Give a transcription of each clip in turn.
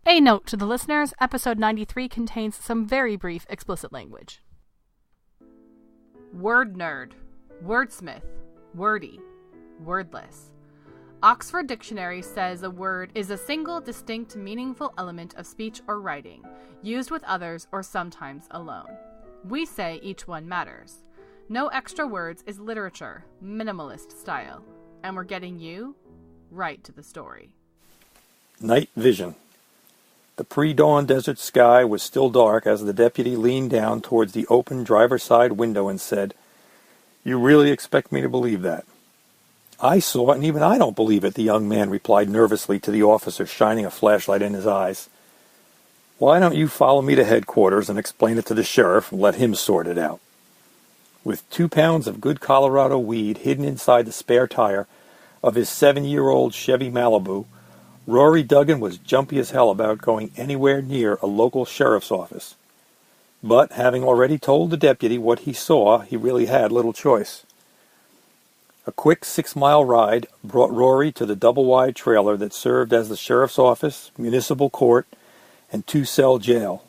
A note to the listeners, episode 93 contains some very brief explicit language. Word nerd, wordsmith, wordy, wordless. Oxford Dictionary says a word is a single, distinct, meaningful element of speech or writing, used with others or sometimes alone. We say each one matters. No extra words is literature, minimalist style. And we're getting you right to the story. Night vision. The pre-dawn desert sky was still dark as the deputy leaned down towards the open driver's side window and said, "You really expect me to believe that?" "I saw it, and even I don't believe it," the young man replied nervously to the officer, shining a flashlight in his eyes. "Why don't you follow me to headquarters and explain it to the sheriff and let him sort it out?" With 2 pounds of good Colorado weed hidden inside the spare tire of his 7-year-old Chevy Malibu, Rory Duggan was jumpy as hell about going anywhere near a local sheriff's office. But, having already told the deputy what he saw, he really had little choice. A quick 6-mile ride brought Rory to the double-wide trailer that served as the sheriff's office, municipal court, and 2-cell jail.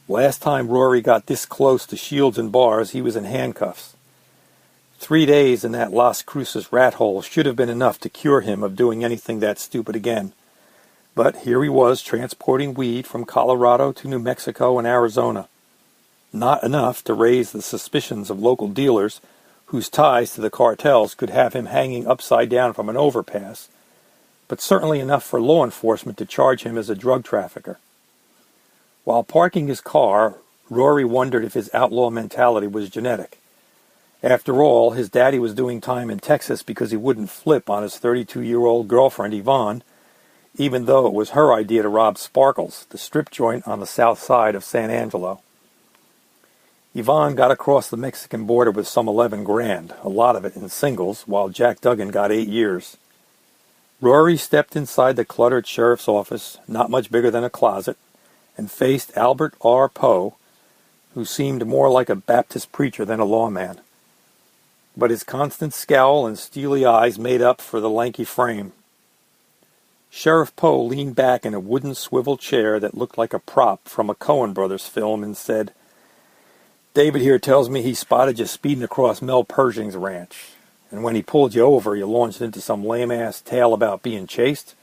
Last time Rory got this close to shields and bars, he was in handcuffs. 3 days in that Las Cruces rat hole should have been enough to cure him of doing anything that stupid again. But here he was transporting weed from Colorado to New Mexico and Arizona. Not enough to raise the suspicions of local dealers whose ties to the cartels could have him hanging upside down from an overpass, but certainly enough for law enforcement to charge him as a drug trafficker. While parking his car, Rory wondered if his outlaw mentality was genetic. After all, his daddy was doing time in Texas because he wouldn't flip on his 32-year-old girlfriend, Yvonne, even though it was her idea to rob Sparkles, the strip joint on the south side of San Angelo. Yvonne got across the Mexican border with some 11 grand, a lot of it in singles, while Jack Duggan got 8 years. Rory stepped inside the cluttered sheriff's office, not much bigger than a closet, and faced Albert R. Poe, who seemed more like a Baptist preacher than a lawman. But his constant scowl and steely eyes made up for the lanky frame. Sheriff Poe leaned back in a wooden swivel chair that looked like a prop from a Coen Brothers film and said, "David here tells me he spotted you speeding across Mel Pershing's ranch. And when he pulled you over, you launched into some lame-ass tale about being chased?"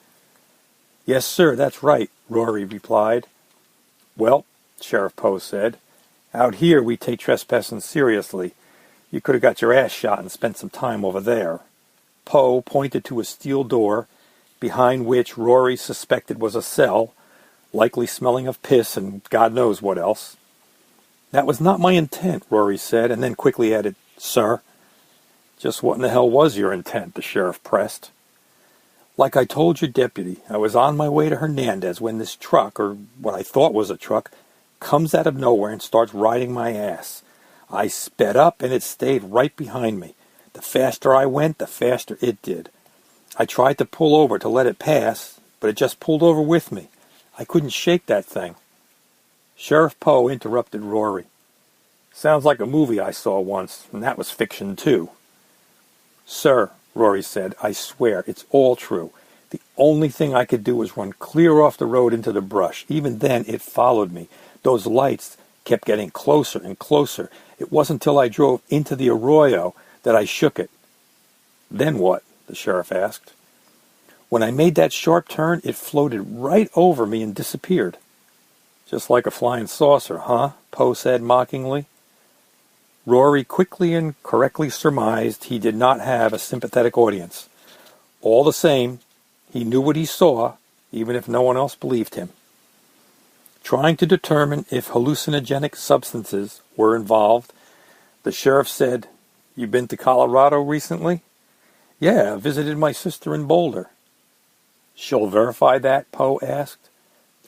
"Yes, sir, that's right," Rory replied. "Well," Sheriff Poe said, "out here we take trespassing seriously. You could have got your ass shot and spent some time over there." Poe pointed to a steel door, behind which Rory suspected was a cell, likely smelling of piss and God knows what else. "That was not my intent," Rory said, and then quickly added, "Sir." "Just what in the hell was your intent?" the sheriff pressed. "Like I told your deputy, I was on my way to Hernandez when this truck, or what I thought was a truck, comes out of nowhere and starts riding my ass. I sped up and it stayed right behind me. The faster I went, the faster it did. I tried to pull over to let it pass, but it just pulled over with me. I couldn't shake that thing." Sheriff Poe interrupted Rory. "Sounds like a movie I saw once, and that was fiction too." "Sir," Rory said, "I swear it's all true. The only thing I could do was run clear off the road into the brush. Even then, it followed me. Those lights kept getting closer and closer. It wasn't until I drove into the arroyo that I shook it." "Then what?" the sheriff asked. "When I made that sharp turn, it floated right over me and disappeared." "Just like a flying saucer, huh?" Poe said mockingly. Rory quickly and correctly surmised he did not have a sympathetic audience. All the same, he knew what he saw, even if no one else believed him. Trying to determine if hallucinogenic substances were involved, the sheriff said, "You been to Colorado recently?" "Yeah, I visited my sister in Boulder." "She'll verify that?" Poe asked.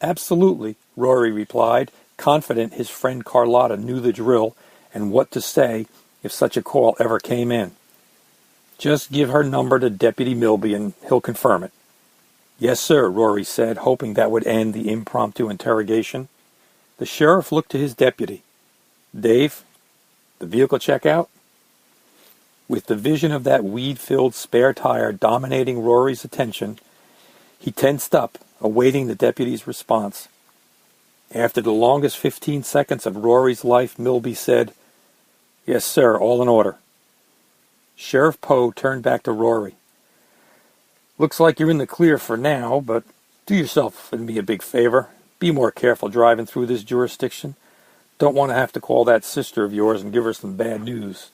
"Absolutely," Rory replied, confident his friend Carlotta knew the drill and what to say if such a call ever came in. "Just give her number to Deputy Milby and he'll confirm it." "Yes, sir," Rory said, hoping that would end the impromptu interrogation. The sheriff looked to his deputy. "Dave, the vehicle check out?" With the vision of that weed-filled spare tire dominating Rory's attention, he tensed up awaiting the deputy's response. After the longest 15 seconds of Rory's life, Milby said, "Yes, sir, all in order." Sheriff Poe turned back to Rory. "Looks like you're in the clear for now, but do yourself and me a big favor. Be more careful driving through this jurisdiction. Don't want to have to call that sister of yours and give her some bad news."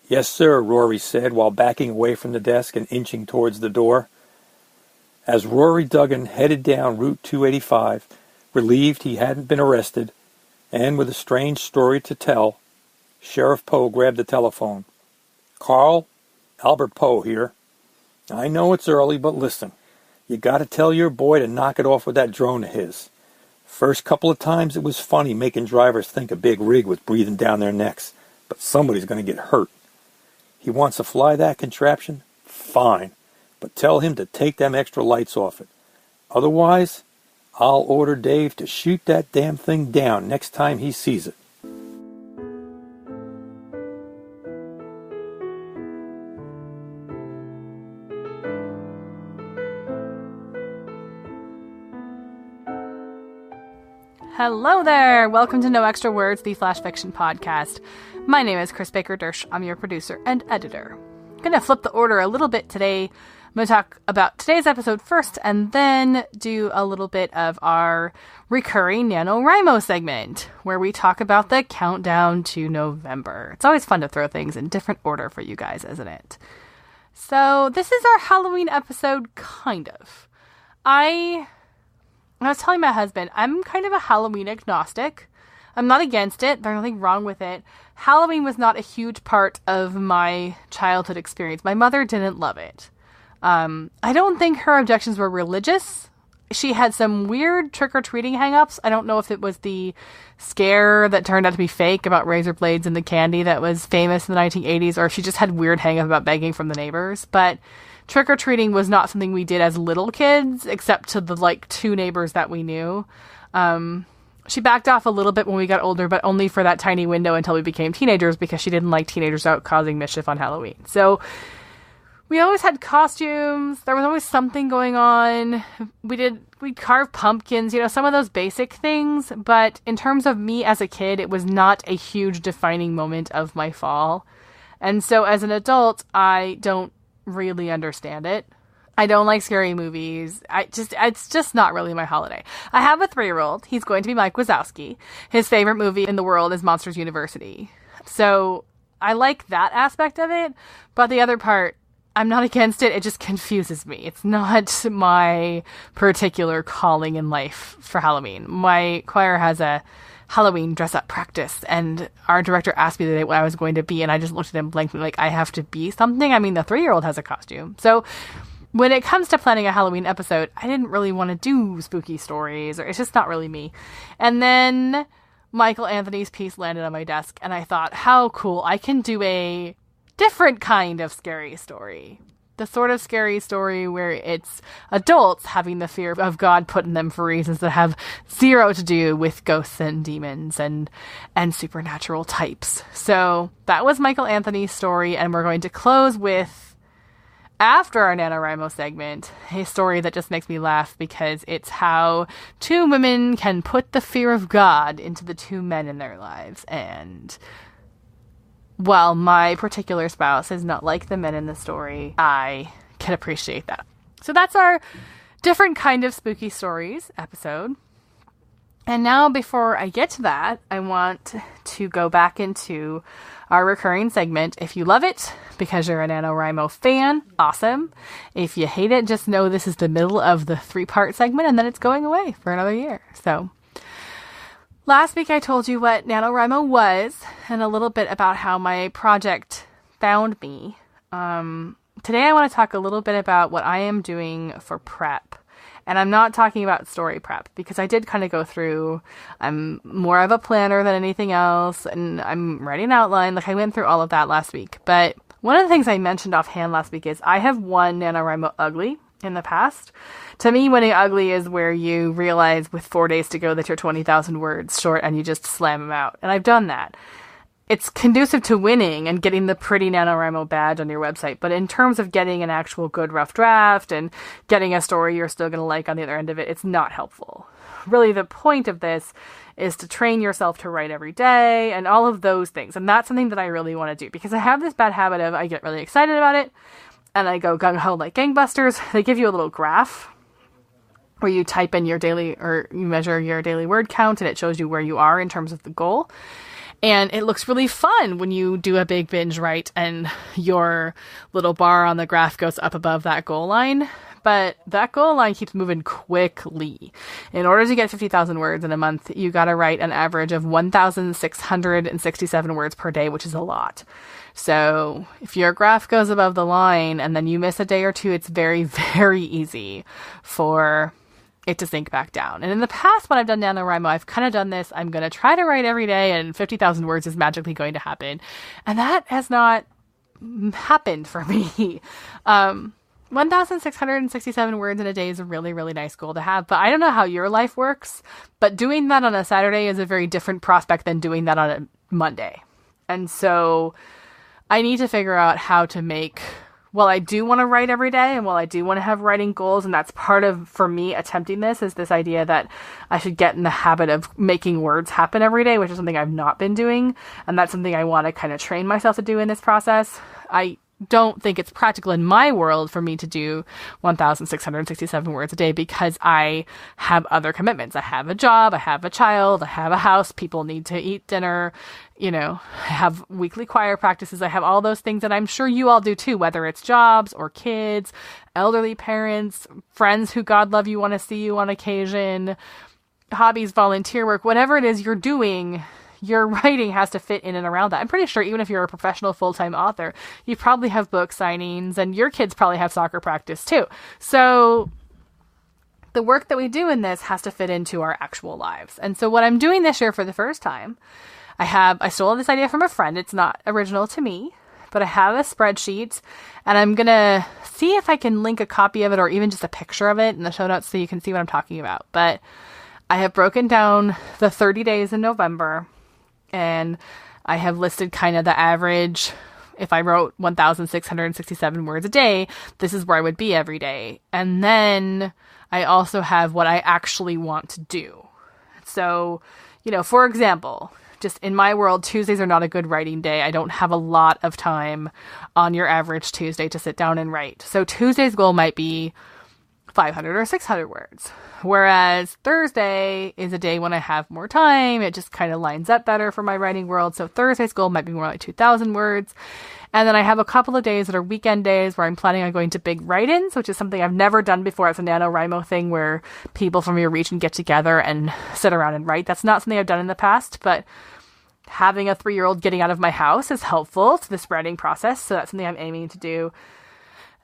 "Yes, sir," Rory said while backing away from the desk and inching towards the door. As Rory Duggan headed down Route 285, relieved he hadn't been arrested, and with a strange story to tell, Sheriff Poe grabbed the telephone. "Carl, Albert Poe here. I know it's early, but listen. You got to tell your boy to knock it off with that drone of his. First couple of times it was funny making drivers think a big rig was breathing down their necks, but somebody's going to get hurt. He wants to fly that contraption? Fine, but tell him to take them extra lights off it. Otherwise, I'll order Dave to shoot that damn thing down next time he sees it." Hello there! Welcome to No Extra Words, the Flash Fiction Podcast. My name is Chris Baker-Dersch. I'm your producer and editor. I'm going to flip the order a little bit today. I'm going to talk about today's episode first, and then do a little bit of our recurring NaNoWriMo segment, where we talk about the countdown to November. It's always fun to throw things in different order for you guys, isn't it? So, this is our Halloween episode, kind of. I was telling my husband, I'm kind of a Halloween agnostic. I'm not against it. There's nothing wrong with it. Halloween was not a huge part of my childhood experience. My mother didn't love it. I don't think her objections were religious. She had some weird trick-or-treating hang-ups. I don't know if it was the scare that turned out to be fake about razor blades and the candy that was famous in the 1980s, or if she just had weird hang-ups about begging from the neighbors. But trick-or-treating was not something we did as little kids, except to the, 2 neighbors that we knew. She backed off a little bit when we got older, but only for that tiny window until we became teenagers, because she didn't like teenagers out causing mischief on Halloween. So we always had costumes. There was always something going on. We'd carve pumpkins, some of those basic things. But in terms of me as a kid, it was not a huge defining moment of my fall. And so as an adult, I don't really understand it. I don't like scary movies. It's just not really my holiday. I have a 3-year-old. He's going to be Mike Wazowski. His favorite movie in the world is Monsters University. So I like that aspect of it, but the other part, I'm not against it. It just confuses me. It's not my particular calling in life for Halloween. My choir has a Halloween dress-up practice, and our director asked me the day what I was going to be, and I just looked at him blankly like, I have to be something? I mean, the 3-year-old has a costume. So when it comes to planning a Halloween episode, I didn't really want to do spooky stories, or it's just not really me. And then Michael Anthony's piece landed on my desk, and I thought, how cool, I can do a different kind of scary story. The sort of scary story where it's adults having the fear of God put in them for reasons that have zero to do with ghosts and demons and supernatural types. So that was Michael Anthony's story, and we're going to close with, after our NaNoWriMo segment, a story that just makes me laugh because it's how 2 women can put the fear of God into the 2 men in their lives. And while my particular spouse is not like the men in the story, I can appreciate that. So that's our different kind of spooky stories episode. And now, before I get to that, I want to go back into our recurring segment. If you love it, because you're a NaNoWriMo fan, awesome. If you hate it, just know this is the middle of the 3-part segment, and then it's going away for another year. So last week I told you what NaNoWriMo was, and a little bit about how my project found me. Today I want to talk a little bit about what I am doing for prep. And I'm not talking about story prep, because I did kind of go through, I'm more of a planner than anything else, and I'm writing an outline. I went through all of that last week. But one of the things I mentioned offhand last week is I have won NaNoWriMo Ugly in the past. To me, winning Ugly is where you realize with 4 days to go that you're 20,000 words short and you just slam them out. And I've done that. it's conducive to winning and getting the pretty NaNoWriMo badge on your website. But in terms of getting an actual good rough draft and getting a story you're still going to like on the other end of it, it's not helpful. Really, the point of this is to train yourself to write every day and all of those things. And that's something that I really want to do, because I have this bad habit of I get really excited about it and I go gung-ho like gangbusters. They give you a little graph where you type in your daily, or you measure your daily word count, and it shows you where you are in terms of the goal. And it looks really fun when you do a big binge write and your little bar on the graph goes up above that goal line. But that goal line keeps moving quickly. In order to get 50,000 words in a month, you got to write an average of 1,667 words per day, which is a lot. So if your graph goes above the line and then you miss a day or two, it's very, very easy for it to sink back down. And in the past, when I've done NaNoWriMo, I've kind of done this. I'm going to try to write every day and 50,000 words is magically going to happen. And that has not happened for me. 1,667 words in a day is a really, really nice goal to have. But I don't know how your life works, but doing that on a Saturday is a very different prospect than doing that on a Monday. And so I need to figure out how to make, while I do want to write every day and while I do want to have writing goals, and that's part of, for me, attempting this, is this idea that I should get in the habit of making words happen every day, which is something I've not been doing. And that's something I want to kind of train myself to do in this process. I don't think it's practical in my world for me to do 1,667 words a day because I have other commitments. I have a job, I have a child, I have a house, people need to eat dinner, I have weekly choir practices. I have all those things that I'm sure you all do too, whether it's jobs or kids, elderly parents, friends who, God love you, want to see you on occasion, hobbies, volunteer work, whatever it is you're doing. Your writing has to fit in and around that. I'm pretty sure even if you're a professional full-time author, you probably have book signings and your kids probably have soccer practice too. So the work that we do in this has to fit into our actual lives. And so what I'm doing this year for the first time, I stole this idea from a friend. It's not original to me, but I have a spreadsheet and I'm going to see if I can link a copy of it or even just a picture of it in the show notes so you can see what I'm talking about. But I have broken down the 30 days in November. And I have listed kind of the average. If I wrote 1,667 words a day, this is where I would be every day. And then I also have what I actually want to do. So, for example, just in my world, Tuesdays are not a good writing day. I don't have a lot of time on your average Tuesday to sit down and write. So Tuesday's goal might be 500 or 600 words. Whereas Thursday is a day when I have more time. It just kind of lines up better for my writing world. So Thursday's goal might be more like 2,000 words. And then I have a couple of days that are weekend days where I'm planning on going to big write-ins, which is something I've never done before. It's a NaNoWriMo thing where people from your region get together and sit around and write. That's not something I've done in the past, but having a 3-year-old getting out of my house is helpful to this writing process. So that's something I'm aiming to do.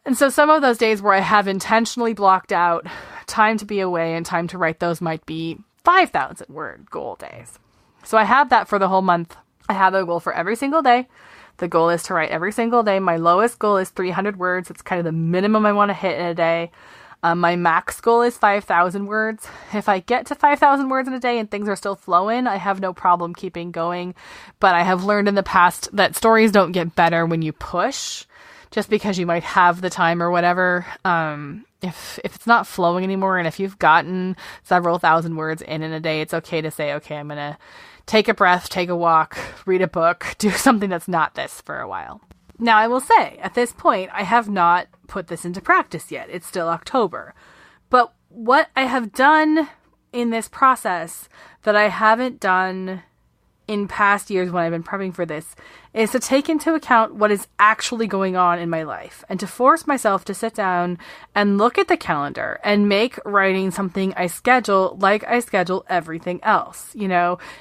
And so some of those days where I have intentionally blocked out time to be away and time to write, those might be 5,000 word goal days. So I have that for the whole month. I have a goal for every single day. The goal is to write every single day. My lowest goal is 300 words. It's kind of the minimum I want to hit in a day. My max goal is 5,000 words. If I get to 5,000 words in a day and things are still flowing, I have no problem keeping going. But I have learned in the past that stories don't get better when you push. Just because you might have the time or whatever, if it's not flowing anymore, and if you've gotten several thousand words in a day, it's okay to say, okay, I'm going to take a breath, take a walk, read a book, do something that's not this for a while. Now, I will say, at this point, I have not put this into practice yet. It's still October. But what I have done in this process that I haven't done in past years when I've been prepping for this is to take into account what is actually going on in my life and to force myself to sit down and look at the calendar and make writing something I schedule like I schedule everything else.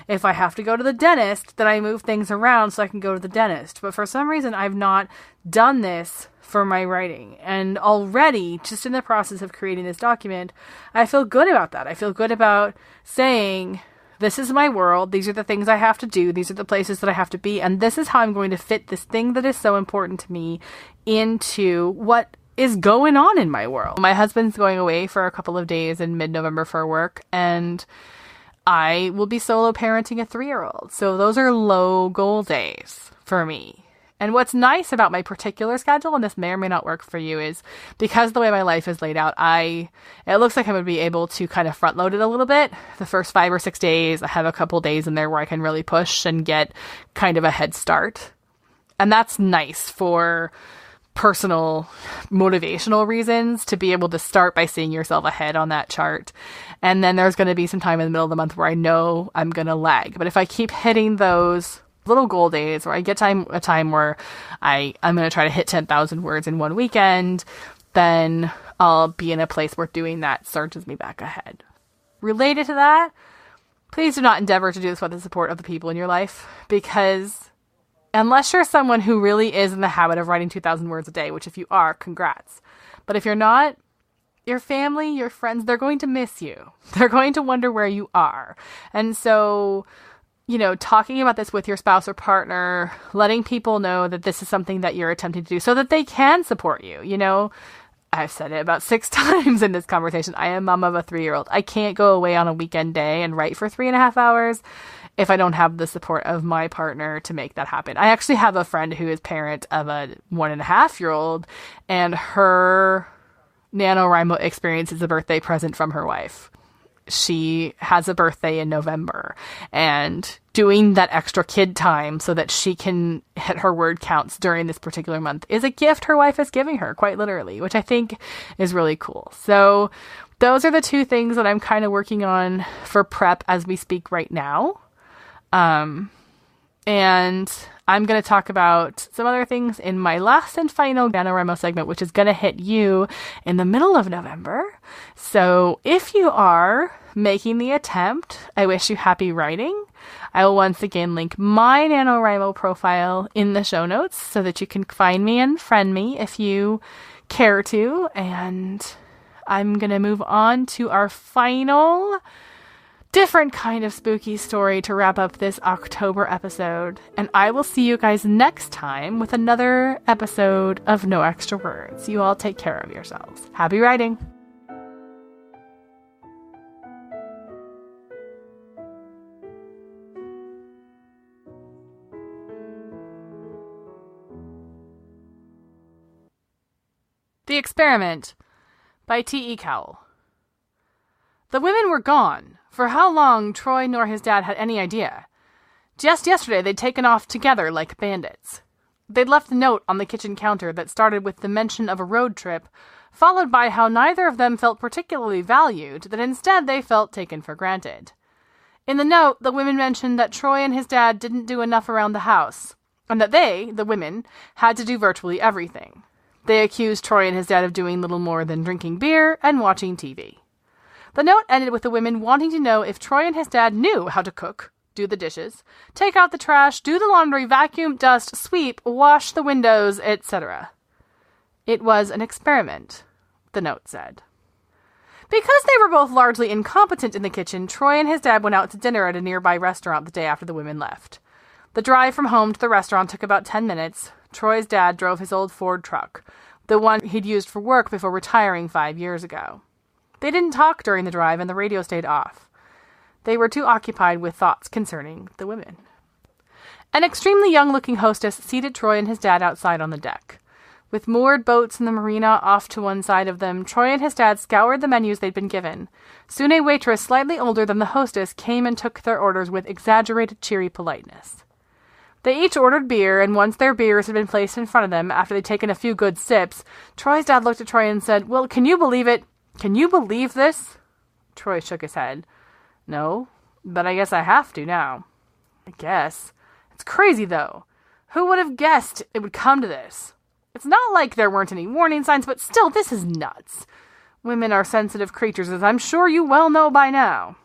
If I have to go to the dentist, then I move things around so I can go to the dentist. But for some reason, I've not done this for my writing. And already, just in the process of creating this document, I feel good about that. I feel good about saying, this is my world. These are the things I have to do. These are the places that I have to be. And this is how I'm going to fit this thing that is so important to me into what is going on in my world. My husband's going away for a couple of days in mid-November for work. And I will be solo parenting a 3-year-old. So those are low goal days for me. And what's nice about my particular schedule, and this may or may not work for you, is because the way my life is laid out, it looks like I'm going to be able to kind of front load it a little bit. The first 5 or 6 days, I have a couple days in there where I can really push and get kind of a head start. And that's nice for personal motivational reasons, to be able to start by seeing yourself ahead on that chart. And then there's going to be some time in the middle of the month where I know I'm going to lag. But if I keep hitting those little goal days, or I get a time where I'm going to try to hit 10,000 words in one weekend, then I'll be in a place where doing that surges me back ahead. Related to that, please do not endeavor to do this without the support of the people in your life, because unless you're someone who really is in the habit of writing 2,000 words a day, which if you are, congrats. But if you're not, your family, your friends, they're going to miss you. They're going to wonder where you are. And so, talking about this with your spouse or partner, letting people know that this is something that you're attempting to do so that they can support you. I've said it about 6 times in this conversation. I am mom of a 3-year-old. I can't go away on a weekend day and write for 3.5 hours if I don't have the support of my partner to make that happen. I actually have a friend who is parent of a 1.5-year-old, and her NaNoWriMo experience is a birthday present from her wife. She has a birthday in November, and doing that extra kid time so that she can hit her word counts during this particular month is a gift her wife is giving her, quite literally, which I think is really cool. So those are the 2 things that I'm kind of working on for prep as we speak right now. And I'm going to talk about some other things in my last and final NaNoWriMo segment, which is going to hit you in the middle of November. So if you are making the attempt, I wish you happy writing. I will once again link my NaNoWriMo profile in the show notes so that you can find me and friend me if you care to. And I'm going to move on to our final different kind of spooky story to wrap up this October episode. And I will see you guys next time with another episode of No Extra Words. You all take care of yourselves. Happy writing! The Experiment by T.E. Cowell. The women were gone. For how long, Troy nor his dad had any idea. Just yesterday they'd taken off together like bandits. They'd left a note on the kitchen counter that started with the mention of a road trip, followed by how neither of them felt particularly valued, that instead they felt taken for granted. In the note, the women mentioned that Troy and his dad didn't do enough around the house, and that they, the women, had to do virtually everything. They accused Troy and his dad of doing little more than drinking beer and watching TV. The note ended with the women wanting to know if Troy and his dad knew how to cook, do the dishes, take out the trash, do the laundry, vacuum, dust, sweep, wash the windows, etc. It was an experiment, the note said. Because they were both largely incompetent in the kitchen, Troy and his dad went out to dinner at a nearby restaurant the day after the women left. The drive from home to the restaurant took about 10 minutes. Troy's dad drove his old Ford truck, the one he'd used for work before retiring 5 years ago. They didn't talk during the drive, and the radio stayed off. They were too occupied with thoughts concerning the women. An extremely young-looking hostess seated Troy and his dad outside on the deck. With moored boats in the marina off to one side of them, Troy and his dad scoured the menus they'd been given. Soon a waitress slightly older than the hostess came and took their orders with exaggerated cheery politeness. They each ordered beer, and once their beers had been placed in front of them, after they'd taken a few good sips, Troy's dad looked at Troy and said, "Well, can you believe it? Can you believe this?" Troy shook his head. "No, but I guess I have to now." "I guess. It's crazy, though. Who would have guessed it would come to this? It's not like there weren't any warning signs, but still, this is nuts. Women are sensitive creatures, as I'm sure you well know by now."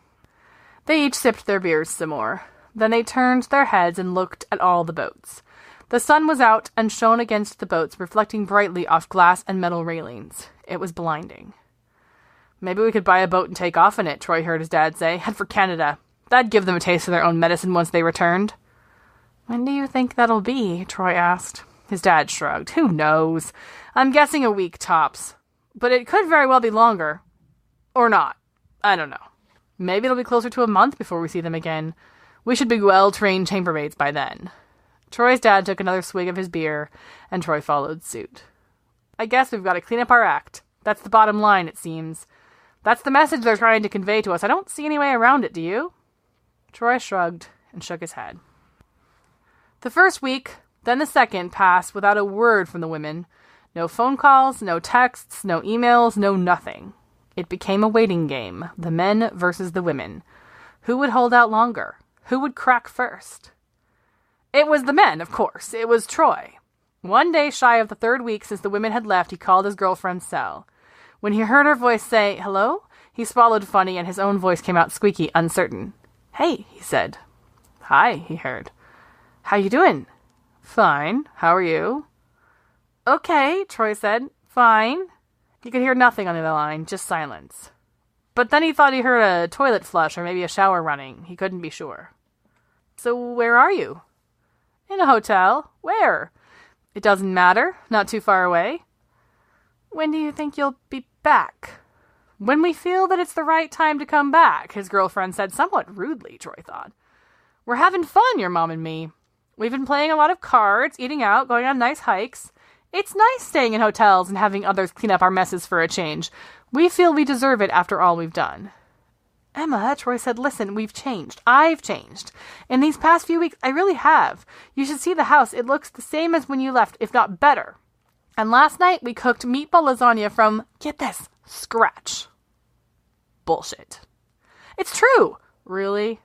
They each sipped their beers some more. Then they turned their heads and looked at all the boats. The sun was out and shone against the boats, reflecting brightly off glass and metal railings. It was blinding. "Maybe we could buy a boat and take off in it," Troy heard his dad say. "Head for Canada. That'd give them a taste of their own medicine once they returned." "When do you think that'll be?" Troy asked. His dad shrugged. "Who knows? I'm guessing a week tops. But it could very well be longer. Or not. I don't know." Maybe it'll be closer to a month before we see them again. We should be well-trained chambermaids by then. Troy's dad took another swig of his beer, and Troy followed suit. I guess we've got to clean up our act. That's the bottom line, it seems. That's the message they're trying to convey to us. I don't see any way around it, do you? Troy shrugged and shook his head. The first week, then the second, passed without a word from the women. No phone calls, no texts, no emails, no nothing. It became a waiting game, the men versus the women. Who would hold out longer? Who would crack first? It was the men, of course. It was Troy. One day shy of the third week since the women had left, he called his girlfriend's cell. When he heard her voice say, "Hello?" he swallowed funny and his own voice came out squeaky, uncertain. "Hey," he said. "Hi," he heard. "How you doing?" "Fine. How are you?" "Okay," Troy said. "Fine." He could hear nothing on the other line, just silence. But then he thought he heard a toilet flush or maybe a shower running. He couldn't be sure. "So where are you?" "In a hotel." "Where?" "It doesn't matter. Not too far away." "When do you think you'll be back?" "When we feel that it's the right time to come back," his girlfriend said somewhat rudely, Troy thought. "We're having fun, your mom and me. We've been playing a lot of cards, eating out, going on nice hikes. It's nice staying in hotels and having others clean up our messes for a change. We feel we deserve it after all we've done." "Emma," Troy said, "listen, we've changed. I've changed. In these past few weeks, I really have. You should see the house. It looks the same as when you left, if not better. And last night, we cooked meatball lasagna from, get this, scratch." Bullshit. "It's true." "Really?"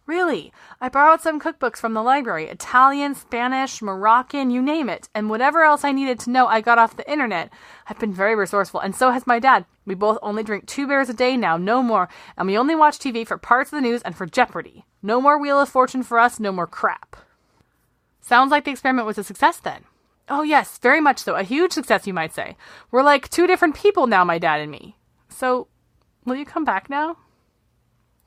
"Really. I borrowed some cookbooks from the library. Italian, Spanish, Moroccan, you name it. And whatever else I needed to know, I got off the internet. I've been very resourceful, and so has my dad. We both only drink 2 beers a day now, no more. And we only watch TV for parts of the news and for Jeopardy. No more Wheel of Fortune for us, no more crap." Sounds like the experiment was a success then. "Oh yes, very much so. A huge success, you might say. We're like 2 different people now, my dad and me. So, will you come back now?"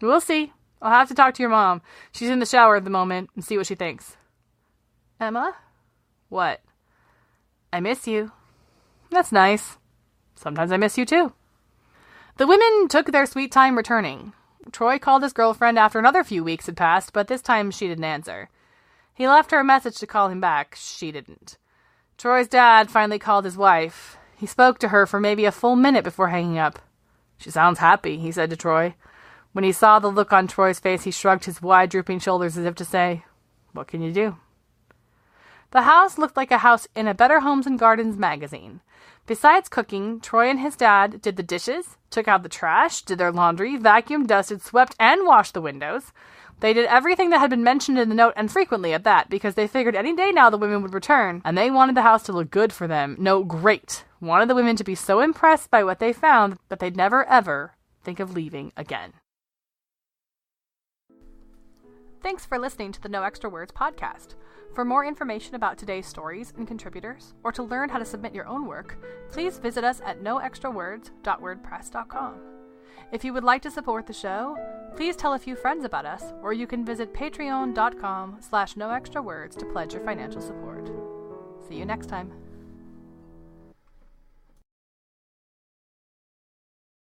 "We'll see. I'll have to talk to your mom. She's in the shower at the moment and see what she thinks." "Emma?" "What?" "I miss you." "That's nice. Sometimes I miss you too." The women took their sweet time returning. Troy called his girlfriend after another few weeks had passed, but this time she didn't answer. He left her a message to call him back. She didn't. Troy's dad finally called his wife. He spoke to her for maybe a full minute before hanging up. "She sounds happy," he said to Troy. When he saw the look on Troy's face, he shrugged his wide, drooping shoulders as if to say, "What can you do?" The house looked like a house in a Better Homes and Gardens magazine. Besides cooking, Troy and his dad did the dishes, took out the trash, did their laundry, vacuumed, dusted, swept, and washed the windows. They did everything that had been mentioned in the note, and frequently at that, because they figured any day now the women would return, and they wanted the house to look good for them. No, great. Wanted the women to be so impressed by what they found that they'd never, ever think of leaving again. Thanks for listening to the No Extra Words podcast. For more information about today's stories and contributors, or to learn how to submit your own work, please visit us at noextrawords.wordpress.com. If you would like to support the show, please tell a few friends about us, or you can visit patreon.com/noextrawords to pledge your financial support. See you next time.